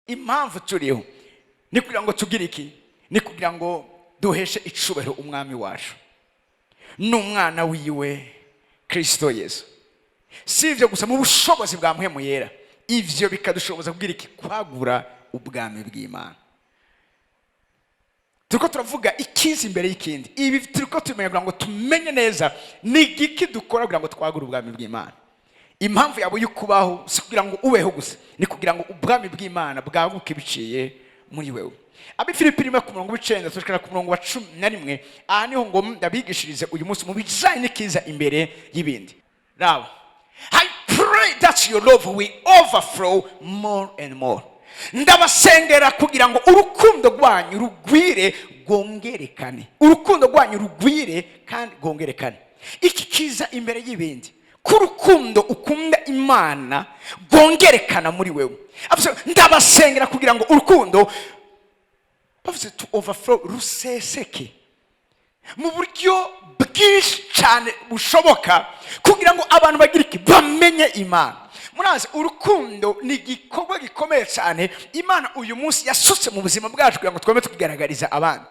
impamvu turiho ni kugira ngo tugire iki? Ni kugira ngo duheshe icubahiro umwami wacu n'umwana wiwe Kristo Yesu. Si ivyo gusa, mu bushobozi bwa mpwemu yera, ivyo bikadushoboza kugira iki? Kwagura ubwami bw'Imana. Turiko turavuga ikiza imbere y'ikindi. Ibi turiko tumenya kugira ngo tumenye neza ni igiki dukora kugira ngo twagure ubwami bw'Imana. Impamvu yabo y'ukubaho si kugira ngo ubeho gusa, ni kugira ngo ubwami bw'Imana bwaguke biciye muri wewe. Abi Filipi 9 tushikana ku murongo wa 11, aha niho ngo ndabigishirize uyu munsi mu bijanye n'ikiza imbere y'ibindi. Now, I pray that your love will overflow more and more. Ndabasengera kugira ngo urukundo rwanyu rugwire gongerekane. Urukundo rwanyu rugwire kandi gongerekane. Iki kiza imbere y'ibindi. Kurukundo ukunda Imana gongerekana muri wewe. Ndabasengera kugira ngo urukundo to overflow ruseseke mu buryo bwinshi cyane bushoboka kugira ngo abantu bagire iki? Bamenye Imana. Murazi urukundo ni igikorwa gikomeye cyane Imana uyu munsi yasutse mu buzima bwacu kugira ngo tweme tukigaragariza abandi.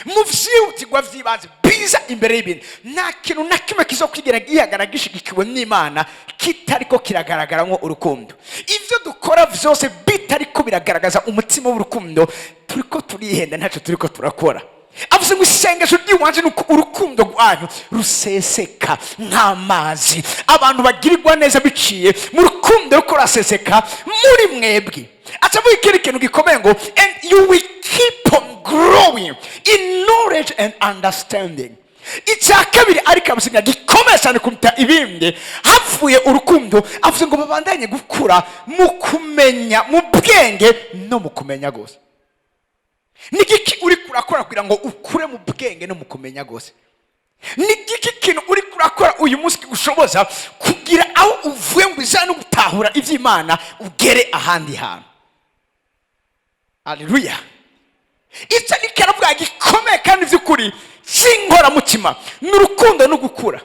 Mu vyihutirwa vy'ibanze biza imbere y'ibintu, nta kintu na kimwe kizokwigera gihagarara gishigikiwe n'Imana kitariko kiragaragaramo urukundo. Ivyo dukora vyose bitariko biragaragaza umutima w'urukundo, turiko turihenda, ntacyo turiko turakora. Avuze ngo isengesho ry'iwanje nuko urukundo rwanyu ruseseka nk'amazi, abantu bagirirwa neza biciye mu rukundo ruko raseseka muri mwebwe. Atavuga ikindi kintu gikomeye ngo and you will keep on growing in knowledge and understanding. Icya kabiri ariko abusinya gikomeye cyane kumta ibindi, havuye urukundo, avuze ngo babandanye gukura mu kumenya, mu bwenge no mu kumenya gose. Nigiki uri kurakora kugira ngo ukure mu bwenge no mu kumenya gose? Nigiki kintu uri kurakora uyu munsi kigushoboza kugira aho uvuye ngo bizana no gutahura ivy'Imana ugere ahandi hantu? Haleluya. Icyo ni karavuga gikomeye kandi vy'ukuri sinkora mutima n'urukundo no gukura.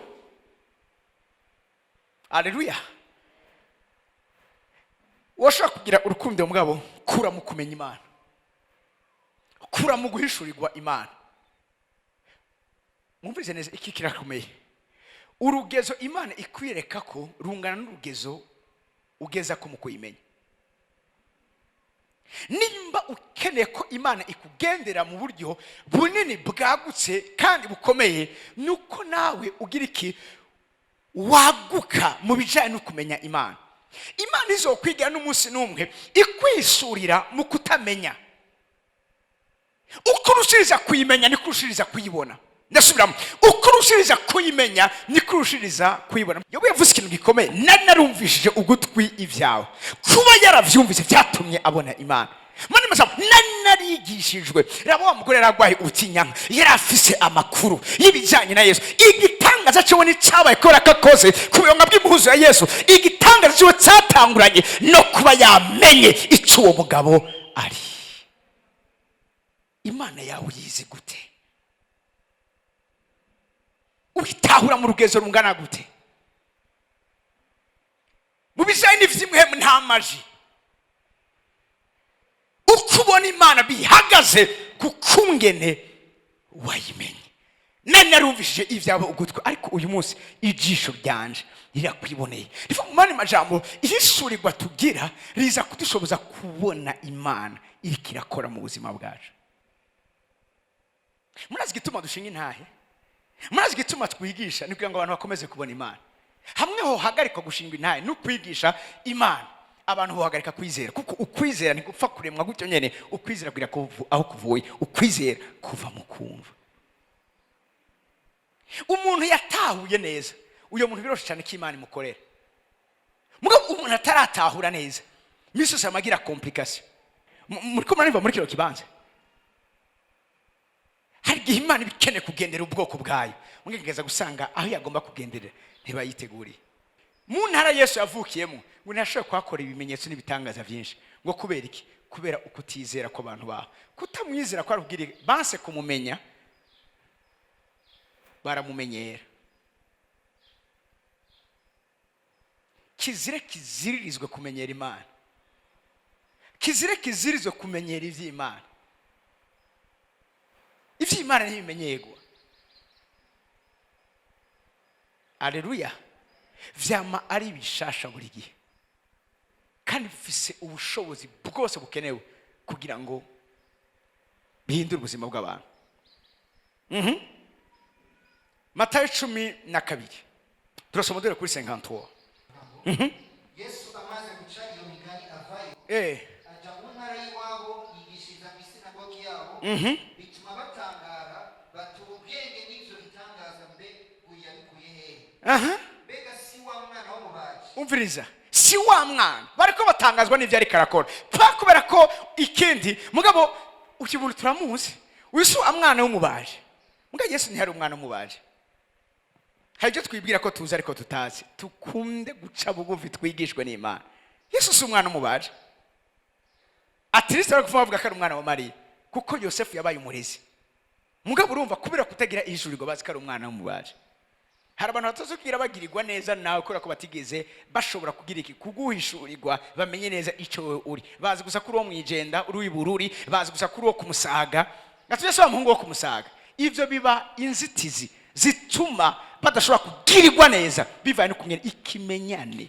Haleluya. Washaka kugira urukundo mugabo, kura mu kumenya Imana, kura mu guhishurirwa Imana. Mumvise neza iki kirakomeye. Urugezo Imana ikwireka ko rungana n'urugezo ugeza ko mu kuyimenya. Nimba ukeneye ko Imana ikugendera mu buryo bunini bwagutse kandi bukomeye, nuko nawe ugira iki? Waguka mu bijanye no kumenya Imana. Imana izokwigira n'umunsi n'umwe ikwisurira mu kutamenya. Uko urushiriza kuyimenya ni kurushiriza kuyibona. Ndasubiramo, uko urushiriza kuyimenya ni kurushiriza kuyibona. Yobu yavuze ikintu gikomeye, narumvishije ugutwi ivyawe. Kuba yaravyumvise vyatumye abona Imana. Mani masamu, narigishijwe. Rabo wa mugore yaragwaye ubutinyanga, yarafise amakuru y'ibijanye na Yesu. Igitangaza cyo ni cyabaye ko rakakoze kubiyonga bw'impuzu ya Yesu. Igitangaza cyo cyatanguranye no kuba yamenye icyo uwo mugabo ari. Imana yawe yizi gute? Uhitahura mu rugezo rungana gute? Mu bijanye n'ivyimwe nta maji. Ukubona Imana bihagaze kukungene wayimenye. Narumvishije ivyabo ugutwe, ariko uyu munsi ijisho ryanje rirakwiboneye. Riva mu mani majambo ihisurirwa tugira riza kudushoboza kubona Imana iri kirakora mu buzima bwacu. Murazi gituma dushinga intahe? Murazi gituma twigisha ni kugira ngo abantu bakomeze kubona Imana. Hamwe ho hagarika gushinga intahe no kwigisha Imana, abantu ho hagarika kwizera, kuko ukwizera ni gupfa kuremwa gutyo nyene. Ukwizera kugira aho kuvuye, ukwizera kuva mu kumva. Umuntu yatahuye neza, uyo muntu biroshe cyane ko Imana imukorera. Mugabo umuntu ataratahura neza, miso samagira complication. Muri ko muraniva muri kiro kibanze. Hari gihe Imana bikene kugendera ubwoko bwayo, mungegeza gusanga aho yagomba kugenderera ntibayiteguriye. Mu ntara Yesu yavukiyemo, ngo ntashobora kwakora ibimenyetso n'ibitangaza byinshi. Ngo kubera iki? Kubera ukutizera ko abantu baho, kutamwizera ko arubwire banse kumumenya, baramumenyera. Kizire kiziririzwe kumenyera Imana. kizire kizirizwe kumenyera ivy'Imana. Ivy'Imana ntibimenyerwa. Haleluya. Vyama ari bishasha buri gihe, kandi bifise ubushobozi bwose bukenewe kugira ngo bihindure ubuzima bw'abantu. Matayo 12 turasoma dore kuri 53. Yesu amaze guca iyo migani avayo aja mu ntara y'iwabo yigishiriza mu isinagogi yabo, bituma batangara bati ubwenge n'ivyo bitangaza mbe uyabikuye hehe? Mbega si wa mwana w'umubaji? Umviriza, si wa mwana bariko batangazwa n'ivyo ariko arakora, kubera ko ikindi mugabo ukibura turamuzi wisu amwana w'umubaji. Mugabo Yesu ntihari umwana w'umubaji. Hari ibyo twibwira ko tuzi ariko tutazi. Tukunde guca bugufi twigishwe n'Imana. Yesu si umwana w'umubaji. Atiriste ari kuvuga ko ari umwana wa Mariya, kuko Yosefu yabaye umurezi. Mugabo urumva kubera kutagira ijurirwa bazi ko ari umwana w'umubaji. Hari abantu batazukira bagirirwa neza nawe kubera ko batigeze bashobora kugira iki kuguhishurirwa bamenye neza icyo wewe uri. Bazi gusa kuri uwo mwijenda uri Bururi, bazi gusa kuri uwo kumusaga. Gatuje so umuhungu wo kumusaga. Ivyo biba inzitizi zituma badashobora kugirirwa neza bivaye no kumenya ikimenyane,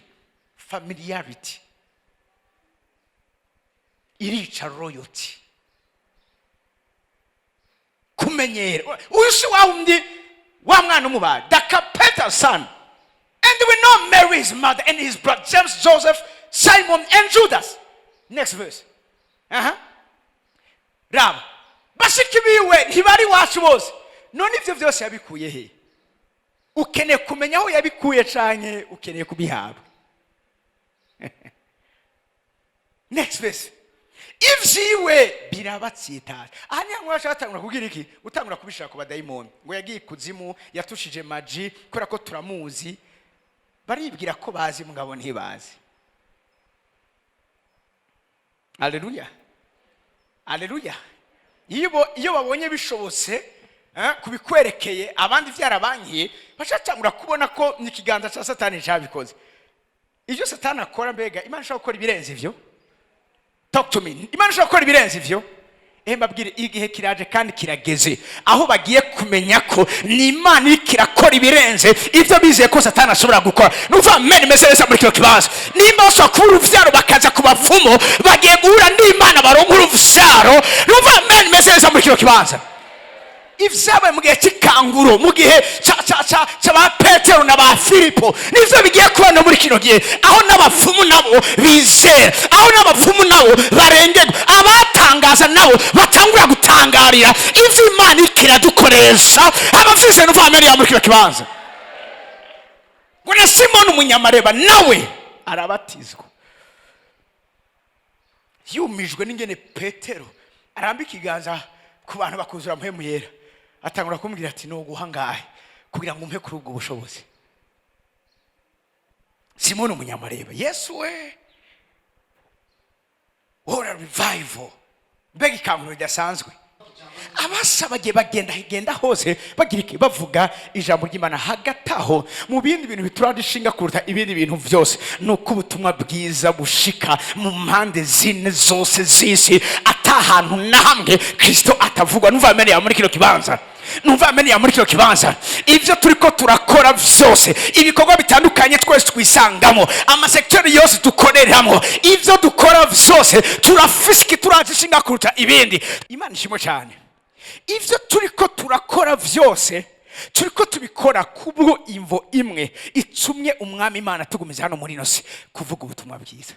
familiarity irica royalty. Kumenyera uyu si wa undi wa mwana w'umubaji, the carpenter's son, and we know Mary his mother and his brother James, Joseph, Simon and Judas. Next verse. Raba bashiki biwe ntibari wacu bose, none ivyo vyose yabikuye he? Ukeneye kumenya aho yabikuye canke ukeneye kubihabwa? Next verse. Ivyiwe birabatsitaje. Aha niyo mwasha batangura kugira iki? Utangura kubishaka ku badayimoni. Ngo yagiye kuzimu, yatushije maji, kubera ko turamuzi. Baribwira ko bazi mugabo ntibazi. Haleluya. Haleluya. Iyo babonye bishobose kubikwerekeye abandi vyarabankiye, bacatangura kubona ko ni kiganza ca Satani cyabikoze. Ivyo Satani akora mbega Imana ishaka gukora ibirenze ivyo? Talk to me. Imana ishaka gukora ibirenze ivyo? Mbabwire igihe kiraje kandi kirageze aho bagiye kumenya ko ni Imana ikirakora ibirenze ivyo bizeye ko Satani ashobora gukora. Nuva amen meseleza muri kino kibazo. Nimba bashaka kubura uvyaro bakaza ku bapfumo, bagiye guhura n'Imana barongura uvyaro. Nuva amen meseleza muri kino kibazo. Ivyabaye mu gihe cy'ikanguro, mu gihe ba Petero na ba Filipo, nivyo bigiye kubana muri kino gihe aho n'abapfumu nabo bizera, aho n'abapfumu nabo barengegwa, abatangaza nabo batangura gutangarira ivyo Imana ikiradukoresha. Abafise no family muri kino kibanza ngo na Simoni umunyamareba nawe arabatizwa. Yumijwe n'ingene Petero aramba ikiganza ku bantu bakuzura mpemu yera, atangura kumbwira ati no guhangaye kugira ngo umpe kuri ubwo bushobozi. Simoni umunyamareba, Yesu we, ora revival, mbega ikanguro ridasanzwe. Abasaba bagenda hose bagira iki bavuga ijambo ry'Imana. Hagataho mu bindi bintu biturandishinga kuruta ibindi bintu vyose nuko ubutumwa bwiza bushika mu mpande zine zose z'isi, atahantu na hamwe Kristo atavugwa. Numva amene ya muri kino kibanza, numva amene ya muri kino kibanza. Ivyo turiko turakora vyose, ibikorwa bitandukanye twese twisangamo, amasektori yose dukoreramo, ivyo dukora vyose turafisiki turandishinga kuruta ibindi. Imana ishimwe cyane. Ivyo turiko turakora vyose turiko tubikora kubwo imvo imwe itumye umwami Imana tugumiza hano muri nosi kuvuga ubutumwa bwiza.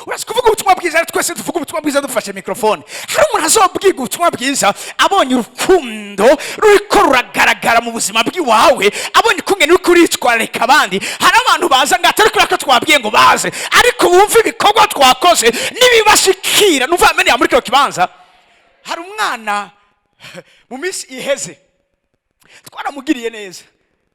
Urasi kuvuga ubutumwa bwiza, twese tuvuga ubutumwa bwiza dufashe mikrofone. Hari umuntu azobwiga ubutumwa bwiza abonye urukundo ruriko ruragaragara mu buzima bw'iwawe, abonye kungene uri kuritwararika abandi. Hari abantu baza ngo atari kurako twabwiye ngo baze, ariko bumva ibikorwa twakoze nibibashikira. Numva amene ya muri kino kibanza. Hari umwana mu minsi iheze twaramugiriye neza,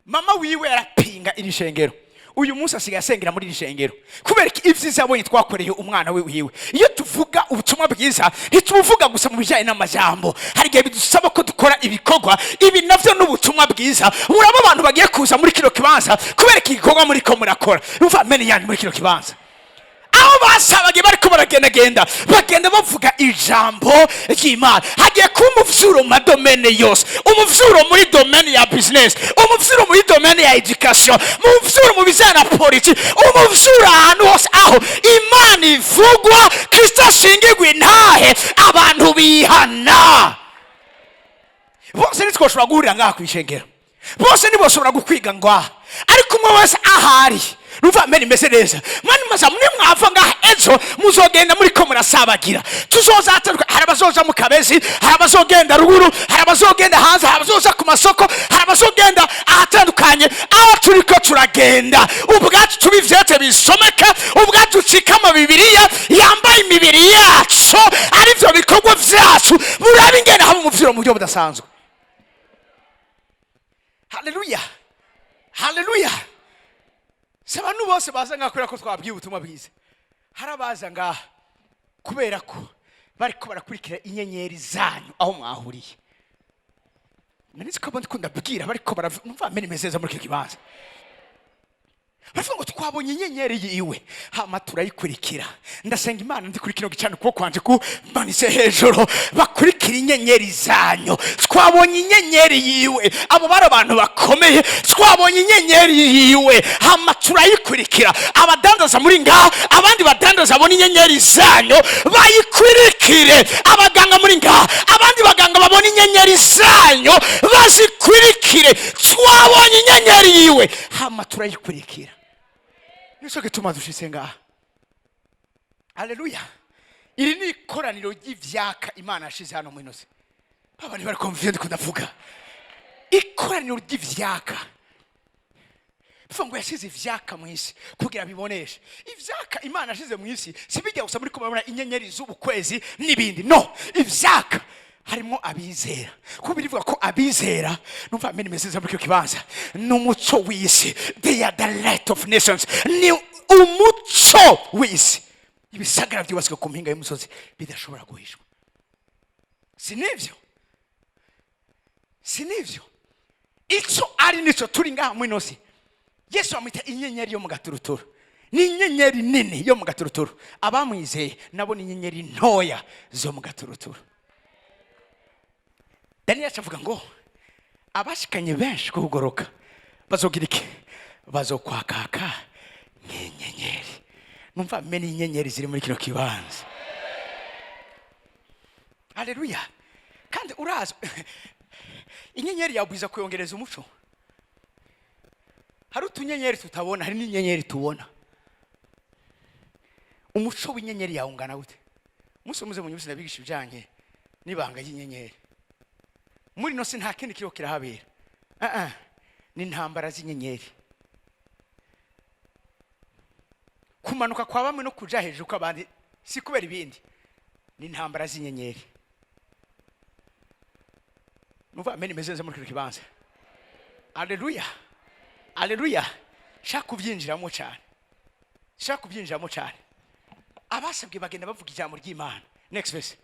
mama wiwe arapinga iri shengero. Uyu munsi asigaye asengera muri iri shengero kubera ivyiza abonye twakoreye umwana we wiwe. Iyo tuvuga ubutumwa bwiza ntituvuga gusa mu bijanye n'amajambo, hari igihe bidusaba ko dukora ibikorwa. Ibi navyo n'ubutumwa bwiza. Murabo abantu bagiye kuza muri kino kibanza kubera igikorwa muri ko murakora. Numva amene yani muri kino kibanza. aho basabaga bariko baragendagenda bagenda bavuga ijambo ry'Imana. Hagiye kuba umuvzuro mu madomene yose, umuvzuro muri domene ya business, umuvzuro muri domene ya education, umuvzuro mu bijyanye na politiki, umuvzuro ahantu hose aho Imana ivugwa, Kristo ashingirwa intahe, abantu bihana. Bose ntitwoshobora guhurira ngaha ku ishengero, bose ntiboshobora gukwiga ngaha, ariko umwe wese ahari numva meni meze neza. Mani maza mwe mwava ngaha ejo muzogenda muri ko murasabagira, tuzozataruka. Hari abazoza mu Kabezi, hari abazogenda ruguru, hari abazogenda hanze, hari abazoza ku masoko, hari abazogenda ahatandukanye. Aho turiko turagenda ubwacu tubivyete bisomeka, ubwacu cikama Bibiliya yambaye imibiri yacu, arivyo bikorwa vyacu. Murabe ingene haba umuviro mu buryo budasanzwe. Haleluya, haleluya. Abantu bose baza ngaha kubera ko twabwiye ubutumwa bwiza. Hari abaza ngaha kubera ko bariko barakurikira inyenyeri zanyu aho mwahuriye. Nanizi ko ndikunda bwira bariko baramva meni mezeza muri iki kibanza. Baravuga ngo twabonye inyenyeri yiwe, hama turayikurikira. Ndasenga Imana ndikuri kino gicano kuko kwanje ku manise hejuru bakurikira inyenyeri zanyu. Twabonye inyenyeri yiwe, abo bari abantu bakomeye. Twabonye inyenyeri yiwe, hama turayikurikira. Abadandaza muri ngaha, abandi badandaza babona inyenyeri zanyu bayikurikire. Abaganga muri ngaha, abandi baganga babona inyenyeri zanyu bazikurikire. Twabonye inyenyeri yiwe, hama turayikurikira. Nico gituma dushitse ngaha. Haleluya. Iri ni ikoraniro ry'ivyaka Imana yashize hano muri nose. Abandi bari konfident kudavuga. Ikoraniro ry'ivyaka. Bivuga ngo yashize ivyaka mu isi kugira biboneshe. Ivyaka Imana yashize mu isi sibijya gusa muri kumabona inyenyeri z'ubukwezi n'ibindi. No, ivyaka harimo abizera. Kuko birivuga ko abizera numva ameni meseza muri kibanza n'umuco w'isi. They are the light of nations. Ni umuco w'isi. Ibisagara byubatswe ku mpinga y'umusozi bidashobora guhishwa. Sinivyo, sinivyo. Ico ari nico turi ngaha muri nosi. Yesu amwita inyenyeri yo mu gaturuturu. Ni inyenyeri nini yo mu gaturuturu. Abamwizeye nabo ni inyenyeri ntoya zo mu gaturuturu. Daniel avuga ngo abashikanye benshi kugoroka bazogira iki? Bazokwakaka nk'inyenyeri. Numva meni inyenyeri ziri muri kino kibanza. Haleluya. Kandi urazo inyenyeri yabwiza kuyongereza umuco. Hari utunyenyeri tutabona, hari n'inyenyeri tubona. Umuco w'inyenyeri yaungana gute? Muso muze munyuze nabigisha ibyanjye nibanga y'inyenyeri. Muri no nta kindi kiro kirahabera. Ni ntambara z'inyenyeri. Kumanuka kwa bamwe no kuja hejuru kw'abandi si kubera ibindi. Ni ntambara z'inyenyeri. Nuva ameni mezenze muri kibanza. Haleluya. Haleluya. Shaka kubyinjiramo cyane. Shaka kubyinjiramo cyane. Abasabwe bagenda bavuga ijambo ry'Imana. Next verse.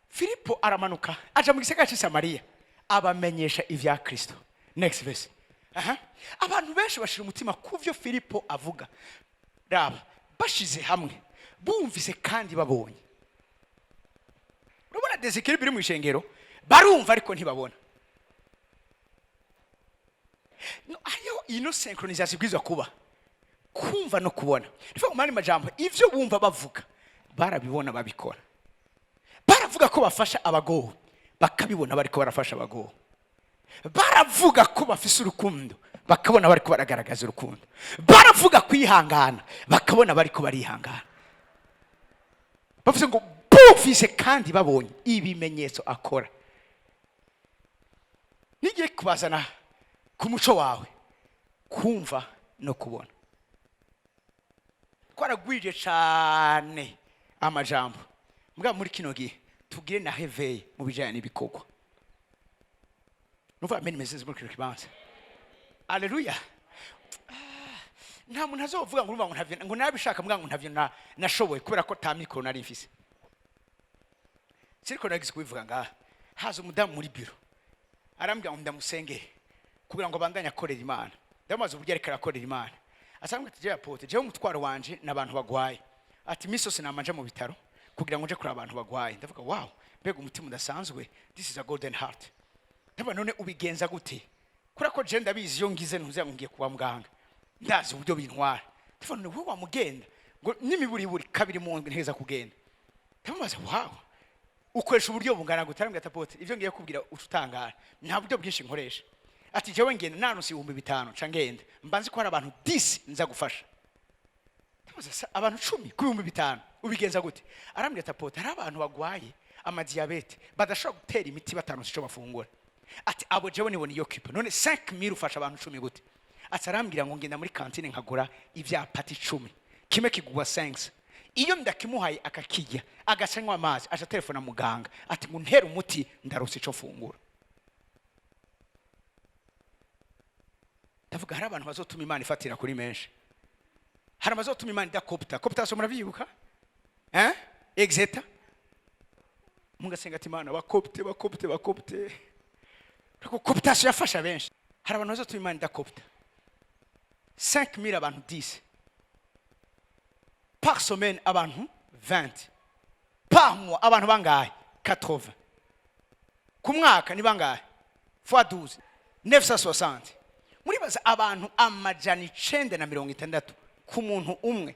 Filipo aramanuka aja mu gisagara cy'i Samariya abamenyesha ivya Kristo. Next verse. Abantu benshi bashira umutima kuvyo Filipo avuga. Raba bashize hamwe bumvise kandi babonye. Urabona desikiri biri mu ishengero barumva ariko ntibabona. No, ayo ino synchronisation bwiza kuba kumva no kubona. Nifuza mani majambo ivyo bumva bavuga barabibona babikora. Baravuga ko bafasha abagowe bakabibona bariko barafasha abagowe. Baravuga ko bafise urukundo bakabona bariko baragaragaza urukundo. Baravuga kwihangana bakabona bariko barihangana. Bavuze ngo bumvise kandi babonye ibimenyetso akora. Nigiye kubazana ku muco wawe kumva no kubona. Kwaragwije cyane amajambo. Mbwa muri kino gihe tugire na heveye mu bijanye n'ibikogwa. Nuva ameni message muri kino kibanza. Haleluya. Nta muntu azovuga ngo nabishaka mbwa ngo ntavyo nashoboye kubera ko ta mikoro nari mfise. Siriko nagize kubivuga ngaha. Haza umudamu muri biro. Arambwira ngo ndamusengere kugira ngo bandanye akorera Imana. Ndamaze uburyo ariko akorera Imana. asanga ati jewe apote jewe umutwaro wanje n'abantu bagwaye ati iminsi yose namanje mu bitaro kugira ngo nje kuri abantu bagwaye. Ndavuga wow, mbega umutima udasanzwe, this is a golden heart. Ndaba none ubigenza gute? Kura ko je ndabizi yo ngize ntuze ngiye kuba muganga, ndazi uburyo bintwara. Ndavuga none wowe wamugenda ngo n'imiburi kabiri mu nteza kugenda. Ndamubaza wow, ukoresha uburyo bungana gute? Arambwira ati apote ivyo ngiye kubwira ututangara, nta buryo bwinshi nkoresha. Ati jewe ngenda nanusi 5,000 ca ngenda mbanzi ko hari abantu 10 nza gufasha. Ndamubaza abantu 10 ku 5,000 ubigenza gute? Arambwira ati apote hari abantu bagwaye amadiabete badashobora gutera imiti batanose ico bafungura. Ati abo jewe nibona iyo kipe none 5,000 ufasha abantu 10 gute? Ati arambwira ngo ngenda muri kantine nkagura ivyapati 10 kimwe kigugwa 5. Iyo ndakimuhaye akakijya agacanywa amazi aje telefona muganga ati ngo ntera umuti ndarose ico fungura. Ndavuga hari abantu bazotuma Imana ifatira kuri menshi, hari abazotuma Imana idakopta kopta. So murabibuka exeta mungasenga ati Imana bakopte rako koptation yafasha benshi. Hari abantu bazotuma Imana idakopta 5,000 abantu 10 par semaine, abantu 20 par mois, abantu bangahe 80 ku mwaka ni bangahe fois 12 960. Muribaza abantu amajana 960 ku muntu umwe.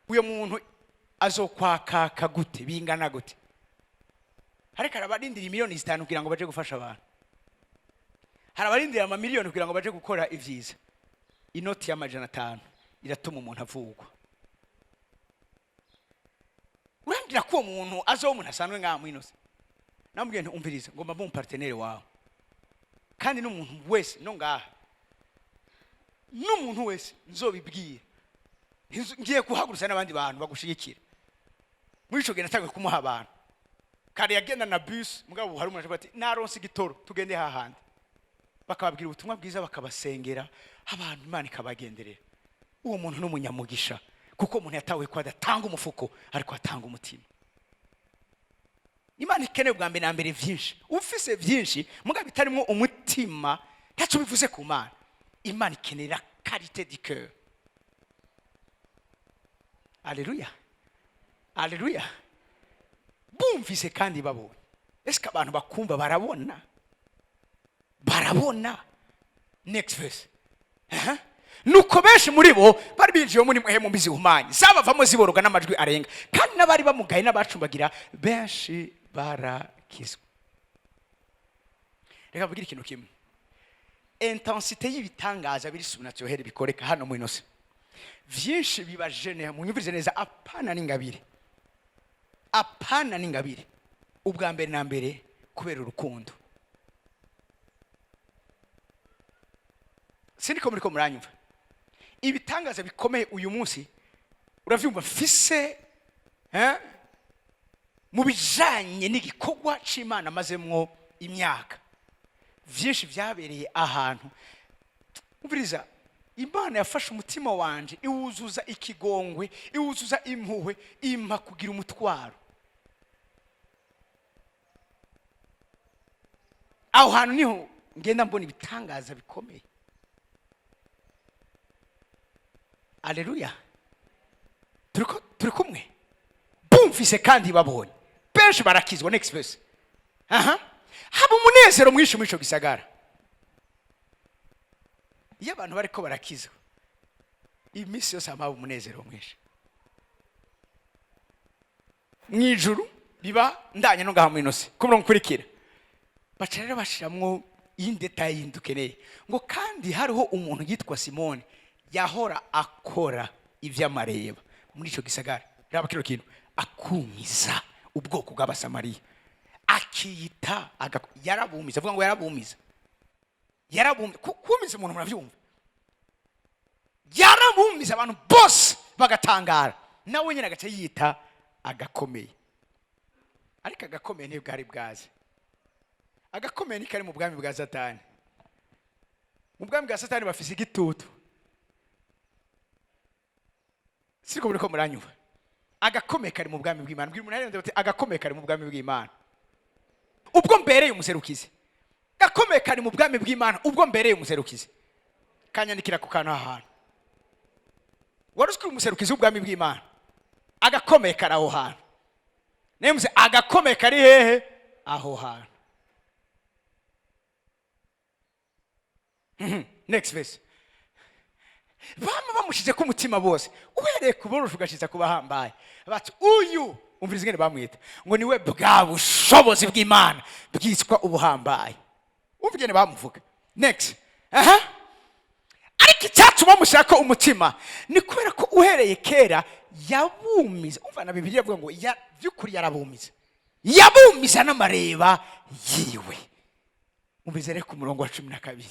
Uyo muntu azokwakaka gute? Bingana gute? Hareka arabadindira miliyoni 5 kugira ngo baje gufasha abantu, hari abarindira ama miliyoni kugira ngo baje gukora ivyiza. Inoti y'amajana 5 iratuma umuntu avugwa. Urambwira ko umuntu azo umuntu asanzwe ngamwe inose, namubwiye nti umviriza ngomba mu partenaire wawe, kandi n'umuntu wese no ngaha n'umuntu wese nzobibwiye ngiye kuhagurusa n'abandi bantu bagushigikira. Muri ico genda tangiye kumuha abantu kare yagenda na bus mugabo hari umuntu ati naronse igitoro tugende hahandi, bakababwira ubutumwa bwiza bakabasengera abantu Imana ikabagenderera. Uwo muntu n'umunyamugisha kuko umuntu yatawe ko adatanga umufuko ariko atanga umutima. Imana ikeneye bwa mbere na mbere vyinshi, ufise vyinshi mugabo bitarimo umutima ntacyo bivuze ku Mana. Imana ikenera qualité du cœur. Alléluia, alléluia. Bumvise kandi babonye. Eske abantu bakumva barabona? Next verse. Nuko benshi muri bo bari binjiye muri muhemu mbizihumanye zabavamo ziboroga n'amajwi arenga, kandi nabari bamugaye n'abacumbagira benshi barakizwa. Reka vugira ikintu kimwe, intensité y'ibitangaza biri supernatural bikoreka hano mu inose vyinshi bibajene mu nyumvirize neza. Apana n'ingabire ubwa mbere na mbere kubera urukundo. Sindiko muri ko muranyumva ibitangaza bikomeye uyu munsi uravyumva mfise mu bijanye n'igikorwa c'Imana mazemwo imyaka. Vyinshi vyabereye ahantu umviriza. Imana yafashe umutima wanje iwuzuza ikigongwe, iwuzuza impuhwe, impa kugira umutwaro. Aho hantu niho ngenda mbona ibitangaza bikomeye. Alléluia. Turi kumwe. Bumvise kandi babonye benshi barakizwa. Next verse. Haba umunezero mwinshi mwico gisagara. Iyo abantu bariko barakiza imisi yose haba umunezero mwinshi. Mwijuru biba ndanye no ngaha mu inose kumuro nkurikira bacarera bashiramwo indetail y'indukeneye ngo kandi hariho umuntu yitwa Simoni yahora akora ivy'amareba muri ico gisagara. Raba kiro kintu akumiza ubwoko bw'abasamariya akiyita yarabumiza. Avuga ngo yarabumiza kumiza umuntu muravyumva. Yarabumiza abantu bose bagatangara, nawe nyine agace yita agakomeye. Ariko agakomeye ni bwari bwaze. Agakomeye ni kari mu bwami bwa Satani. Mu bwami bwa Satani bafise igitutu. Siko muri ko muranyumva. Agakomeye kari mu bwami bw'Imana. Bwira umuntu arende bati agakomeye kari mu bwami bw'Imana. Ubwo mbereye umuserukizi. Gakomeye kari mu bwami bw'Imana ubwo mbereye umuserukizi. kanyandikira ku kantu ahantu. Wari uzwi umuserukizi w'ubwami bw'Imana, agakomeye kari aho hantu. Nemuse agakomeye kari hehe? Aho hantu. Next verse. Bama bamushize ku mutima bose, uhereye kuborosha ugashiza kubahambaye. Bati uyu umvirize ngene bamwita ngo niwe bwa bushobozi bw'Imana bwitwa ubuhambaye. Umvugene bamuvuga. Next. Ariko icyatuma mushaka umutima ni kubera ko uhereye kera yabumiza. Umva na Bibiliya avuga ngo by'ukuri yarabumiza. Yabumiza n'amareba yiwe. Umvirize rero ku murongo wa 12.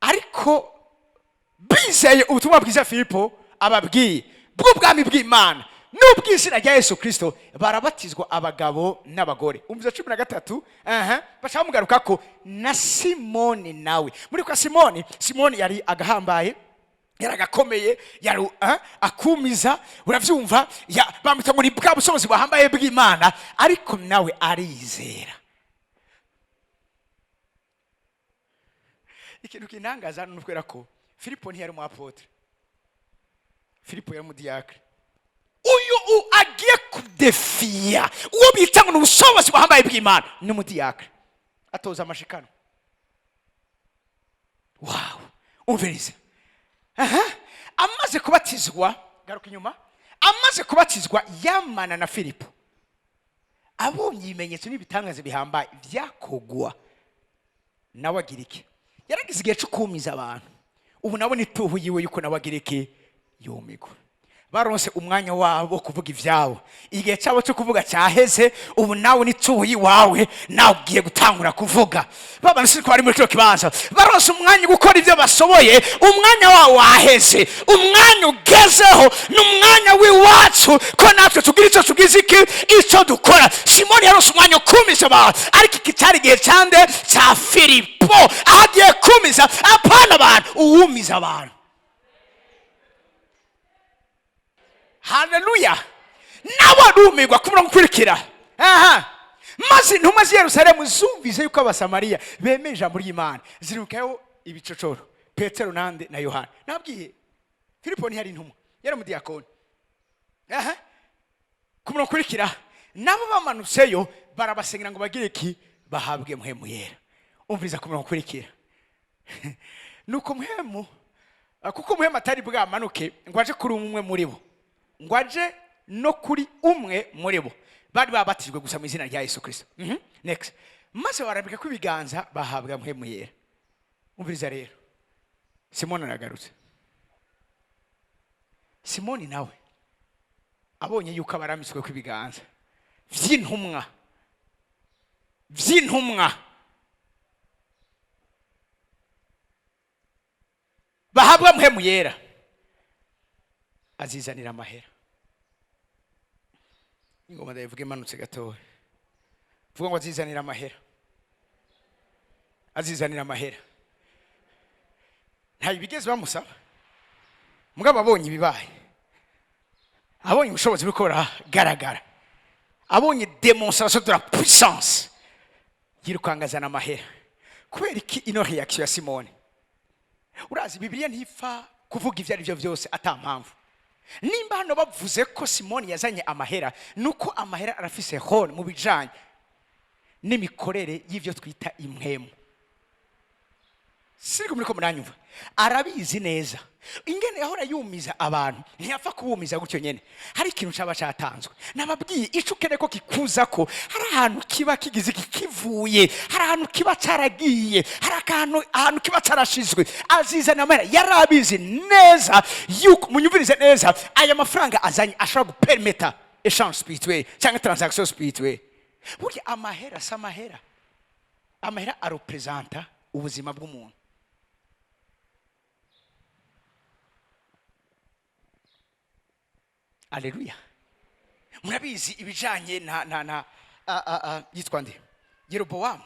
Ariko bizeye ubutumwa bwiza Filipo ababwiye bw'ubwami bw'Imana n'ubw'izina rya Yesu Kristo, barabatizwa abagabo n'abagore. Umvirize 13. Bashaka mugaruka ko na Simoni nawe. Muri kwa Simoni yari agahambaye, yaragakomeye, yari akumiza, uravyumva, bamwita ngo ni bwa bushobozi buhambaye bw'Imana, ariko nawe arizera. Ikintu kinangaza n'ukwera ko Filipo ntiyari mu apotre. Filipo yari mu diacre. Uyu agiye kudefia uwo bita ngo n'ubushobozi buhambaye bw'Imana ni mu diacre. Atoza amashikano. Wow, umviriza. Amaze kubatizwa, garuka inyuma. Amaze kubatizwa yamana na Filipo. Abonye ibimenyetso n'ibitangaza bihambaye byakogwa. Nawe agira iki? Yaragize igihe cyo kumiza abantu. Ubu nabo nituhu yiwe yuko nawe agira iki? Yomigwa. Baronse umwanya wabo kuvuga ivyabo. Igihe cyabo cyo kuvuga cyaheze, ubu nawe nituhu yiwawe nawe ugiye gutangura kuvuga. Baba nsi ko bari muri cyo kibanza. Baronse umwanya gukora ivyo bashoboye, umwanya wawo waheze. Umwanya ugezeho n'umwanya wiwacu ko natwe tugira icyo tugize iki icyo dukora. Simoni yaronse umwanya kumiza abantu, ariko kitari igihe cyande cya Filipo agiye kumiza apana abantu, uwumiza abantu. Haleluya. Nawe rumirwa kumura gukurikira. Maze intumwa z'i Yerusalemu zumvise yuko abasamariya bemeje muri Imana, zirukayo ibicocoro Petero nande na Yohana. Nabwiye Filipo ntiyari intumwa, yari mu diakoni. Kumura gukurikira nabo bamanutseyo barabasengera ngo bagire iki? Bahabwe muhemu yera. Umviriza kumura gukurikira. Nuko muhemu kuko muhemu atari bwamanuke ngo aje kuri umwe muri bo, ngo aje no kuri umwe muri bo, bari babatijwe gusa mu izina rya Yesu Kristo. Next. Maze barambika ko ibiganza bahabwa muhemu yera. Umviriza rero, Simoni aragarutse. Simoni nawe abonye yuko abaramiswe ko ibiganza vy'intumwa bahabwa muhemu yera, azizanira amahera. Ingoma ndayivuga imanutse gatoya. Vuga ngo azizanira amahera. Azizanira amahera. Nta bigeze bamusaba. Mugabo abonye ibibaye. Abonye ubushobozi bukora garagara. Abonye démonstration de la puissance. Yirukangazana amahera. Kubera iki ino reaction ya Simoni? Urazi Bibiliya ntifa kuvuga ivyo ari byo byose atampamvu. Nimba hano bavuze ko Simoni yazanye amahera, nuko amahera arafise hone mu bijanye n'imikorere y'ivyo twita impwemu. Siriko muri ko muranyumva. Arabizi neza. Ingene yahora yumiza abantu, ntiyapfa kubumiza gutyo nyene. Hari ikintu cyaba cyatanzwe. Nababwiye ico ukene ko kikuza ko hari ahantu kiba kigize kikivuye, hari ahantu kiba cyaragiye, hari ahantu kiba cyarashizwe. Azizana amahera yarabizi neza yuko munyumvirize neza aya mafaranga azanye ashobora gupermeta échange spirituel cyangwa transaction spirituel. Burya amahera samahera. Amahera arepresenta ubuzima bw'umuntu. Haleluya. Murabizi ibijanye na yitwa nde? Yeroboamu.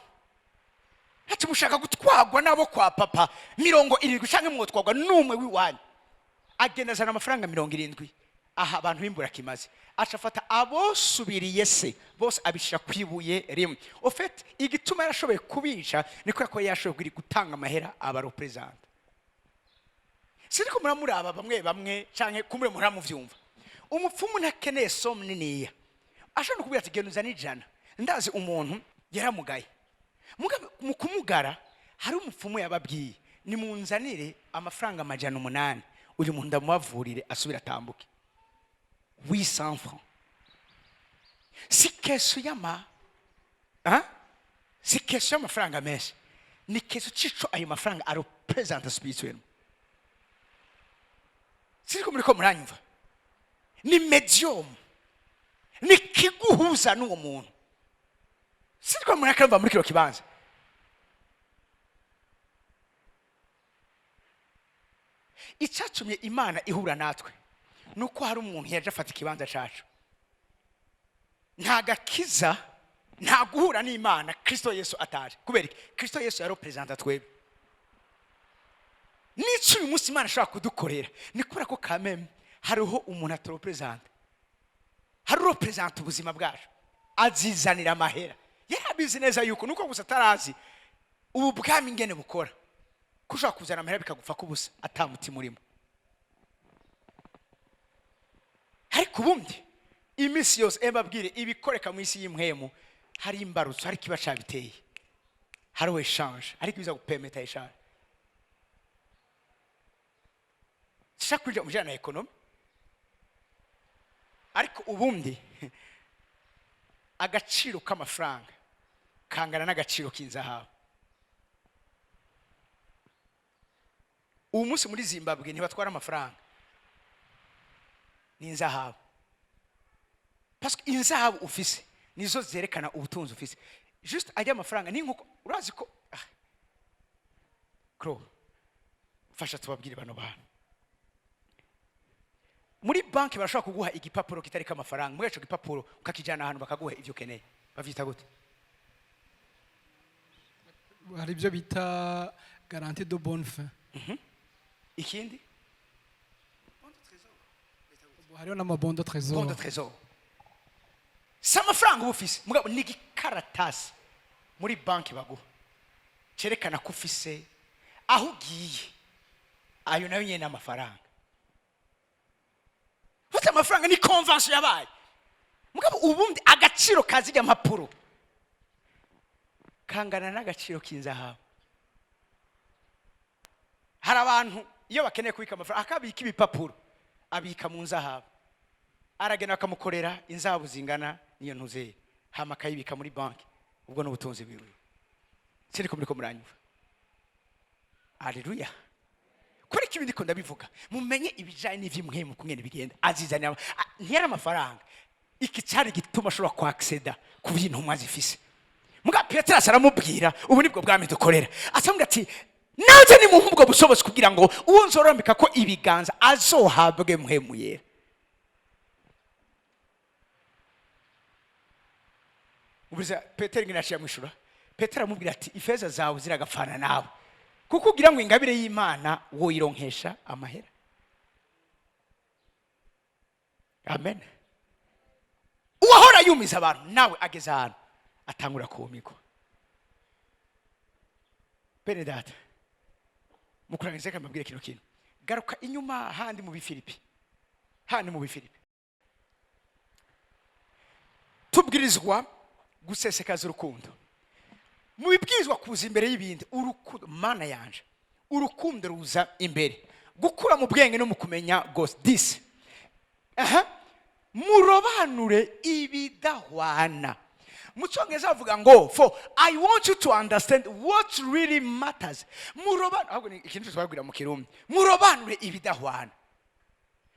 Hati mushaka gutwagwa nabo kwa papa 70 canke mwotwagwa numwe wiwanyu. Agenda zana amafaranga 70. Aha abantu bimbura kimaze. Acafata abosubiriye se bose abishira kwibuye rimwe. Au fait igituma yarashoboye kubica niko yako yashoboye gutanga amahera aba represent. siriko muramuraba bamwe bamwe canke kumure muramuvyumva. Umupfumu ntakeneye somu niniya, ashobora kubwira ati genda uzane 100. Ndazi umuntu yaramugaye, mu kumugara hari umupfumu yababwiye ni munzanire amafaranga 800, uyu muntu ndamuvurire asubira atambuke. 800 francs. Si kesu yama si kesu y'amafaranga menshi, ni kesu cico ayo mafaranga arepresenta spirituellement. Siriko muriko muranyumva? Ni medium, ni kiguhuza n'uwo muntu. Siriko murakamva muri kiro kibanza. Icyatumye Imana ihura natwe nuko hari umuntu yaje afata ikibanza cacu. Nta gakiza, nta guhura n'Imana Kristo Yesu ataje. Kubera iki? Kristo Yesu yarepresenta twebwe. Nico uyu munsi Imana ashaka kudukorera ni kubera ko kameme hariho umuntu atorepresenta, hari representa ubuzima bwacu, azizanira amahera. Yarabizi neza yuko nuko gusa tarazi ubu bwami ngene bukora, kushaka kuzana amahera bikagupfa kubusa atamutima urimo. Ariko ubundi imisi yose ebabwire ibikoreka mu isi y'imwemu hari imbarutso, hari kiba cabiteye, hari we change, ariko biza gupemeta eshara. Shaka kuja mujana ekonomi. Ariko ubundi agaciro k'amafaranga kangana n'agaciro k'inzahabu. Ubu munsi muri Zimbabwe ntibatwara amafaranga, ni inzahabu. Parce que inzahabu ufise nizo zerekana ubutunzi ufise. Just ajya amafaranga ni nkuko urazi ko Kro fasha tubabwire bano bantu. Muri banki barashaka kuguha igipapuro kitari k'amafaranga, mweco gipapuro ukakijana ahantu bakaguha ivyo ukeneye. Bavyita gute? Hari ibyo bita garantie de bonne fin. Ikindi? Hariho n'amabondo trésor. Bondo trésor. S'amafaranga ufise mugabo ni gikaratasi muri banki baguha cerekana ko ufise aho ugiye, ayo nayo nyene amafaranga. Futa amafaranga ni convention yabaye. Mugabo ubundi agaciro kazijya mpapuro kangana n'agaciro k'inzahabu. Hari abantu iyo bakeneye kubika amafaranga akabika ibipapuro abika mu nzahabu, aragena akamukorera inzahabu zingana niyo ntuze, hama kayibika muri banki. Ubwo n'ubutunzi bwiwe. Siriko muriko muranyumva? Haleluya. Kuri kibindi ko ndabivuga mumenye ibijanye n'ivyimwe mu kungene bigenda azizanira ntiyara amafaranga. Iki cyari gituma ashobora kwa acceda ku bintu mwazifise. Muga Petero aramubwira ubu nibwo bwami dukorera. Asambwa ati naje ni mu ubwo bushobozi kugira ngo uwo nzorambika ko ibiganza azohabwe muhemu yera. Ubuza Petero nginashya mwishura. Petero amubwira ati ifeza zawe ziragafana nawe, kuko ugira ngo ingabire y'Imana wo ironkesha amahera. Amen. Uwahora yumiza abantu nawe ageze ahantu atangura kumikwa. Bene data mukurangize kamabwire kino kintu, garuka inyuma handi mu Bifilipi, handi mu Bifilipi tubwirizwa gusesekaza urukundo. Mu bibwirizwa kuza imbere y'ibindi urukundo. Mana yanje urukundo ruza imbere, gukura mu bwenge no mu kumenya gose this. Murobanure ibidahwana. Mu Cyongereza bavuga ngo for I want you to understand what really matters. Murobanure ahubwo ni ikintu twabwira mu Kirundi, murobanure ibidahwana.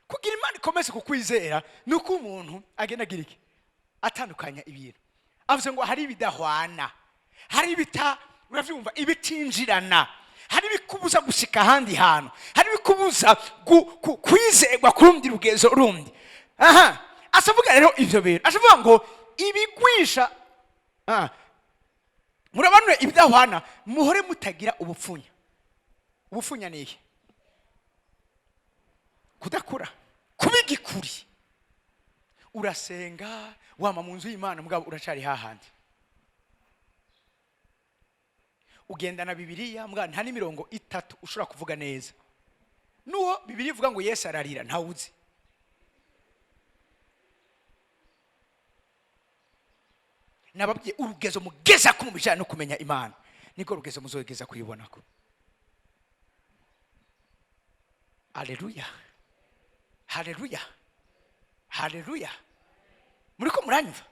Kugira Imana ikomeze kukwizera nuko umuntu agenda agira iki atandukanya ibintu. Avuze ngo hari ibidahwana, hari ibita uravyumva ibitinjirana, hari bikubuza gushika handi hantu, hari bikubuza kwizerwa kurundi rugezo rundi. Asavuga rero ivyo bintu, ashavuga ngo ibigwisha murabanure ibidahwana, muhore mutagira ubupfunya. Ubupfunya ni iki? Kudakura, kubigikuri. Urasenga wama mu nzu y'Imana mugabo uracari hahandi. Ugenda na Bibiliya mugabo nta n'imirongo 3 ushobora kuvuga neza. nuwo bibiri ivuga ngo Yesu ararira ntawuzi. Nababwiye urugezo mugeza ku mubijana no kumenya Imana niko rugezo muzogeza kuyibonako. Haleluya, haleluya, haleluya. Muriko muranyumva?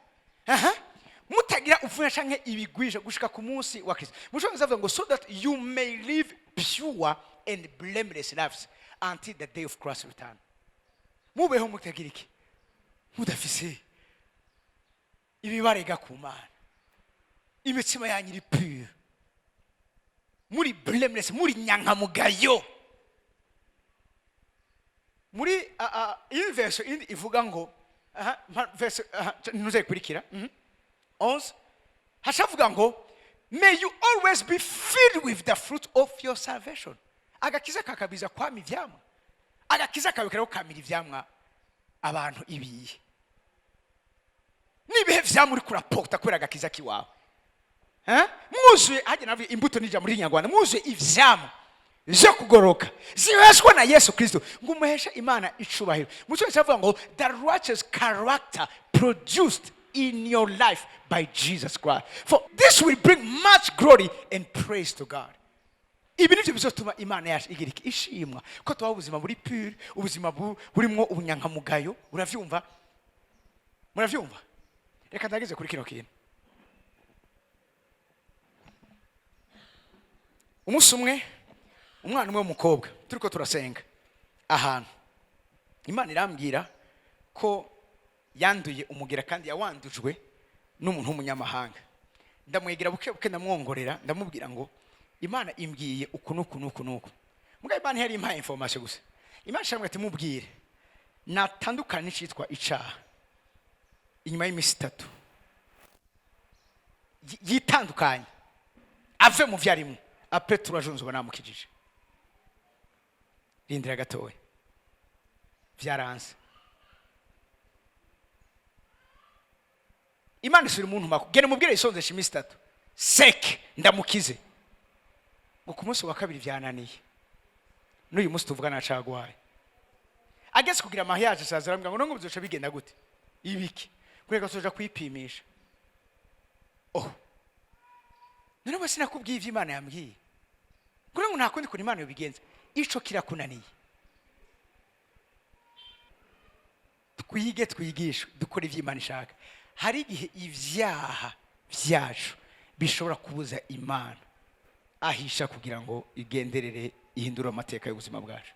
Mutagira ufunya canke ibigwisha gushika ku munsi wa Kristo. Mushobora kuvuga ngo so that you may live pure and blameless lives until the day of Christ's return. Mubeho mutagira iki? Mudafise ibibarega ku Mana. Imitsima yanyu iri pure. Muri blameless, muri nyankamugayo. Muri inverse indi ivuga ngo verse nuze kurikira 11 hashavuga ngo may you always be filled with the fruit of your salvation. Agakiza kakabiza kwami vyamwa, agakiza kabikira kamira ivyamwa abantu ibiye nibihe vyamwa uri kurapota kwera agakiza kiwawe. Muzuye haje navuye imbuto nija muri Nyarwanda, muzuye ivyamwa zo kugoroka zibashwa na Yesu Kristo ngo umuheshe Imana icubahiro. Mucyo cyavuga ngo the righteous character produced in your life by Jesus Christ, for this will bring much glory and praise to God. Ibi nivyo bizotuma Imana yacu igira ishimwa ko tuba ubuzima buri pure, ubuzima burimwo ubunyankamugayo. Uravyumva? Muravyumva? Reka ndageze kuri kino kintu. Umunsi umwe umwana umwe w'umukobwa turiko turasenga ahantu, Imana irambwira ko yanduye umugira kandi yawandujwe n'umuntu w'umunyamahanga. Ndamwegera buke ndamwongorera ndamubwira ngo Imana imbwiye uku nuku. Mugabe Imana yari impaye information gusa. Imana shamwe ati mubwire natandukana n'icitwa icaha inyuma y'imisi 3 yitandukanye ave mu vyarimo après 3 jours banamukijije. Rindira gatoya vyaranze. Imana isuri umuntu mako gene mubwire isonzesha imisi 3 sek ndamukize ngo ku munsi wa kabiri vyananiye. N'uyu munsi tuvugana cagwaye ageze kugira amahiyaje sazarambwa ngo ngo bizoca bigenda gute ibiki kureka soja kwipimisha. None bose nakubwiye ivyo Imana yambwiye ngo ntakundi ko Imana yobigenza ico kirakunaniye. Twigisha dukora ivyo Imana ishaka. Hari igihe ivyaha vyacu bishobora kubuza Imana ahisha kugira ngo igenderere ihindura amateka y'ubuzima bwacu.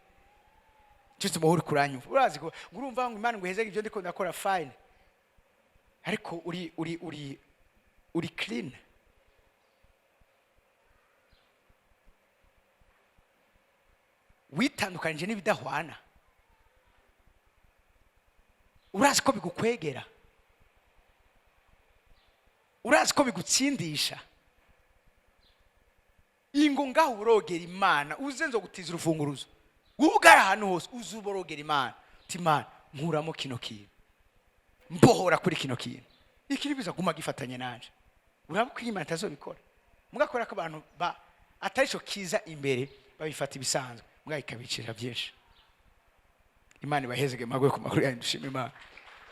Cyose muhuri kuranyumva urazi ko urumva ngo Imana ngo hezege ibyo ndiko ndakora fine ariko uri clean. Witandukanije n'ibidahwana. Urazi ko bigukwegera, urazi ko bigutsindisha. Ingo ngaho urogera Imana uzenzo gutiza urufunguruzo ugara hano hose uzuborogera Imana timana nkuramo kino kintu mbohora kuri kino kintu ikiri biza guma gifatanye nanje. Urabuko Imana tazobikora mugakora ko abantu atarico kiza imbere babifata ibisanzwe mugayikabicira byinshi. Imana ibahezege magwe ku makuru yanyu dushima Imana.